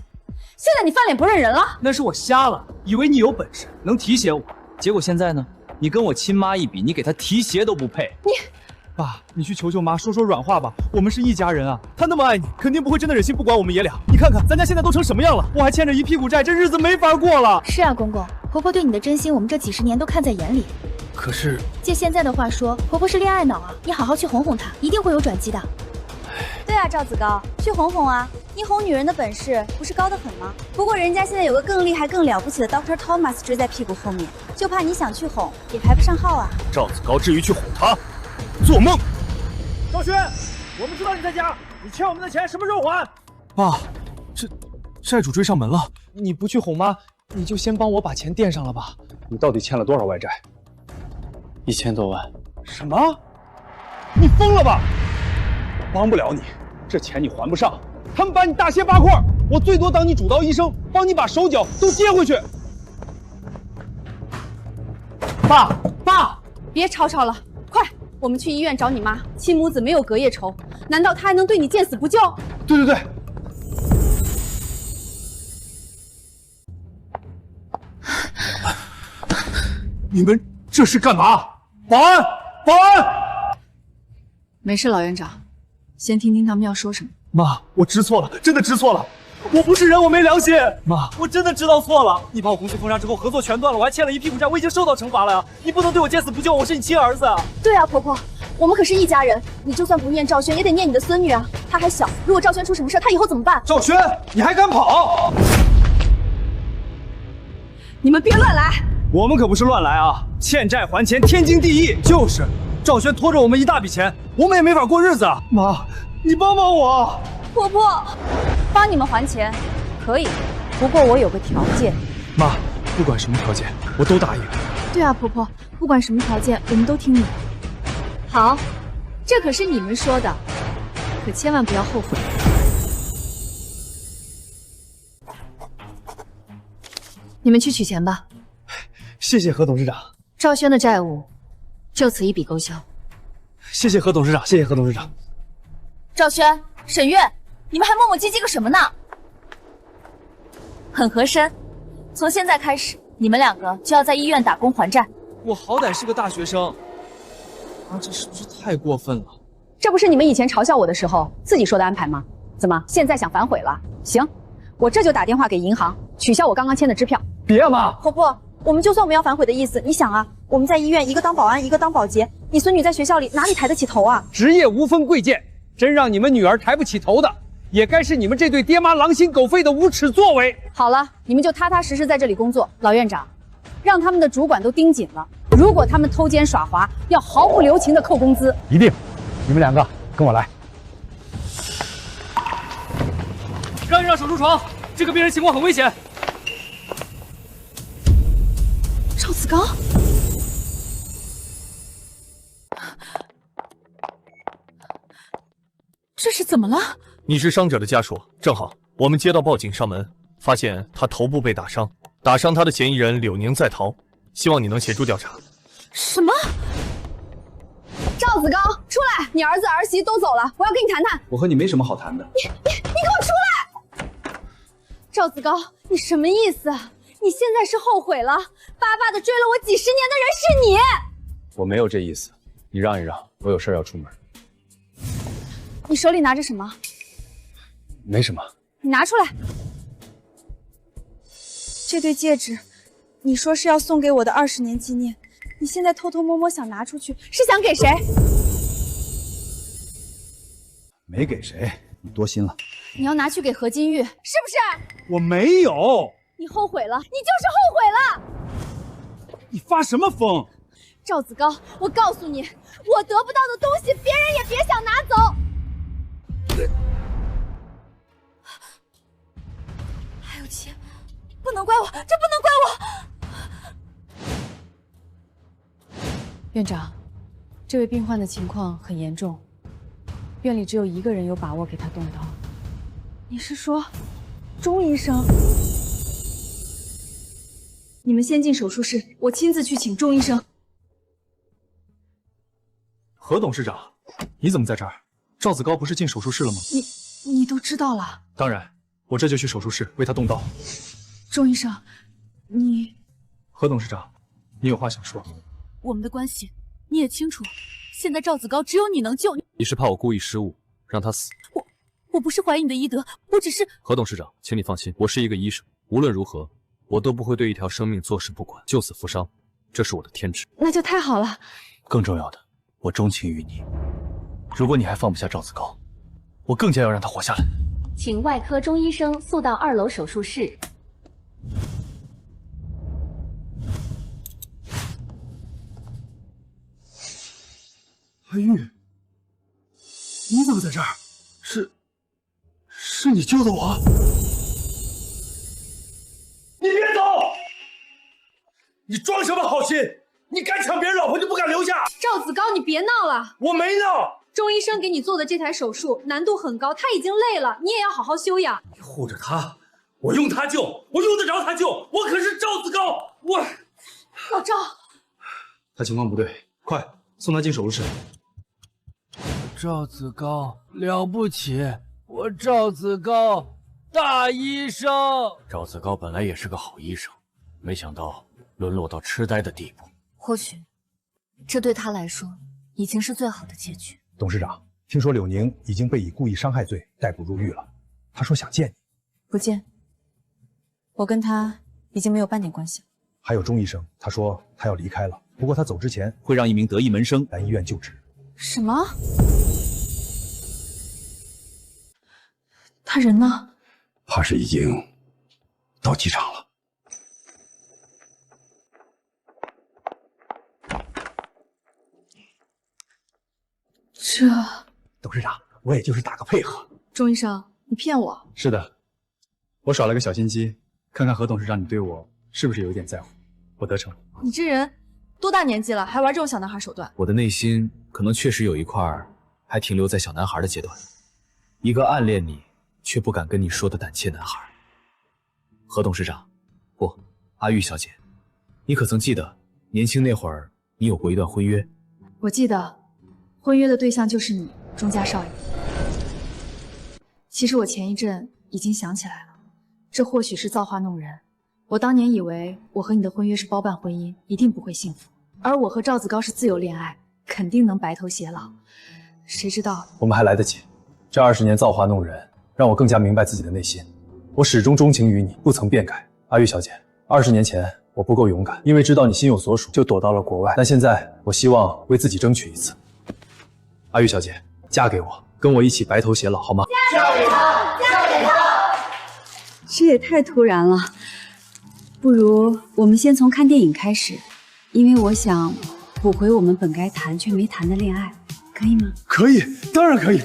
现在你翻脸不认人了？那是我瞎了，以为你有本事能提携我，结果现在呢？你跟我亲妈一比，你给她提鞋都不配。爸，你去求求妈，说说软话吧。我们是一家人啊，她那么爱你，肯定不会真的忍心不管我们爷俩。你看看咱家现在都成什么样了，我还欠着一屁股债，这日子没法过了。是啊，公公，婆婆对你的真心，我们这几十年都看在眼里。可是，借现在的话说，婆婆是恋爱脑啊，你好好去哄哄她，一定会有转机的。对啊，赵子高，去哄哄啊！你哄女人的本事不是高得很吗？不过人家现在有个更厉害、更了不起的 Dr. Thomas 追在屁股后面，就怕你想去哄也排不上号啊！赵子高至于去哄她？做梦！赵轩，我们知道你在家，你欠我们的钱什么时候还？爸，这债主追上门了，你不去哄妈，你就先帮我把钱垫上了吧。你到底欠了多少外债？1000多万。什么？你疯了吧？帮不了你，这钱你还不上。他们把你大卸八块，我最多当你主刀医生，帮你把手脚都接回去。爸，别吵吵了，快！我们去医院找你妈，亲母子没有隔夜仇，难道她还能对你见死不救？对，你们这是干嘛？保安！没事，老院长，先听听他们要说什么。妈，我知错了，真的知错了，我不是人，我没良心。妈，我真的知道错了。你把我公司封杀之后，合作全断了，我还欠了一屁股债，我已经受到惩罚了呀！你不能对我见死不救，我是你亲儿子啊！对啊，婆婆，我们可是一家人，你就算不念赵轩，也得念你的孙女啊！她还小，如果赵轩出什么事，她以后怎么办？赵轩，你还敢跑？你们别乱来！我们可不是乱来啊！欠债还钱，天经地义。就是，赵轩拖着我们一大笔钱，我们也没法过日子啊！妈，你帮帮我！婆婆，帮你们还钱可以，不过我有个条件。妈，不管什么条件，我都答应。对啊，婆婆，不管什么条件，我们都听你的。好，这可是你们说的，可千万不要后悔。你们去取钱吧。谢谢何董事长。赵轩的债务就此一笔勾销。谢谢何董事长，谢谢何董事长。赵轩、沈月，你们还磨磨唧唧个什么呢？很合身，从现在开始，你们两个就要在医院打工还债。我好歹是个大学生，这是不是太过分了？这不是你们以前嘲笑我的时候自己说的安排吗？怎么现在想反悔了？行，我这就打电话给银行取消我刚刚签的支票。别啊妈！婆婆，我们就算没有反悔的意思，你想啊，我们在医院一个当保安，一个当保洁，你孙女在学校里哪里抬得起头啊？职业无分贵贱，真让你们女儿抬不起头的，也该是你们这对爹妈狼心狗肺的无耻作为。好了，你们就踏踏实实在这里工作。老院长，让他们的主管都盯紧了，如果他们偷奸耍滑，要毫不留情的扣工资。一定，你们两个跟我来。让一让手术床，这个病人情况很危险。赵子高，这是怎么了？你是伤者的家属，正好我们接到报警上门，发现他头部被打伤，打伤他的嫌疑人柳宁在逃，希望你能协助调查。什么？赵子高，出来！你儿子儿媳都走了，我要跟你谈谈。我和你没什么好谈的。你给我出来！赵子高，你什么意思？你现在是后悔了？巴巴的追了我几十年的人是你！我没有这意思，你让一让，我有事要出门。你手里拿着什么？没什么。你拿出来。这对戒指，你说是要送给我的20年纪念，你现在偷偷摸摸想拿出去，是想给谁？没给谁，你多心了。你要拿去给何金玉，是不是？我没有。你后悔了，你就是后悔了。你发什么疯？赵子高，我告诉你，我得不到的东西，别人也别想拿走。还有钱，不能怪我，这不能怪我。院长，这位病患的情况很严重，院里只有1个人有把握给他动刀。你是说，钟医生？你们先进手术室，我亲自去请钟医生。何董事长，你怎么在这儿？赵子高不是进手术室了吗？你都知道了？当然，我这就去手术室为他动刀。钟医生，你……何董事长，你有话想说？我们的关系你也清楚，现在赵子高只有你能救。你是怕我故意失误让他死？我不是怀疑你的医德，我只是……何董事长，请你放心，我是一个医生，无论如何，我都不会对一条生命坐视不管，救死扶伤，这是我的天职。那就太好了。更重要的，我钟情于你。如果你还放不下赵子高，我更加要让他活下来。请外科钟医生速到2楼手术室。阿玉，你怎么在这儿？是你救的我？你别走！你装什么好心？你敢抢别人老婆就不敢留下？赵子高，你别闹了！我没闹。钟医生给你做的这台手术难度很高，他已经累了，你也要好好休养。你护着他，我用他救，我用得着他救，我可是赵子高，我……老赵，他情况不对，快送他进手术室。赵子高了不起，我赵子高大医生。赵子高本来也是个好医生，没想到沦落到痴呆的地步。或许，这对他来说已经是最好的结局。董事长，听说柳宁已经被以故意伤害罪逮捕入狱了，他说想见你。不见，我跟他已经没有半点关系了。还有钟医生，他说他要离开了，不过他走之前会让一名得意门生来医院就职。什么？他人呢？怕是已经到机场了。这……董事长，我也就是打个配合。钟医生，你骗我？是的，我耍了个小心机，看看何董事长你对我是不是有一点在乎。我得逞了。你这人多大年纪了，还玩这种小男孩手段？我的内心可能确实有一块还停留在小男孩的阶段，一个暗恋你却不敢跟你说的胆怯男孩。何董事长，不，阿玉小姐，你可曾记得年轻那会儿你有过一段婚约？我记得，婚约的对象就是你，钟家少爷。其实我前一阵已经想起来了，这或许是造化弄人。我当年以为我和你的婚约是包办婚姻，一定不会幸福，而我和赵子高是自由恋爱，肯定能白头偕老。谁知道我们还来得及。这20年造化弄人，让我更加明白自己的内心。我始终钟情于你，不曾变改。阿玉小姐，20年前我不够勇敢，因为知道你心有所属，就躲到了国外。但现在我希望为自己争取一次。阿玉小姐，嫁给我，跟我一起白头偕老，好吗？嫁给他，嫁给他！这也太突然了。不如我们先从看电影开始，因为我想补回我们本该谈却没谈的恋爱，可以吗？可以，当然可以。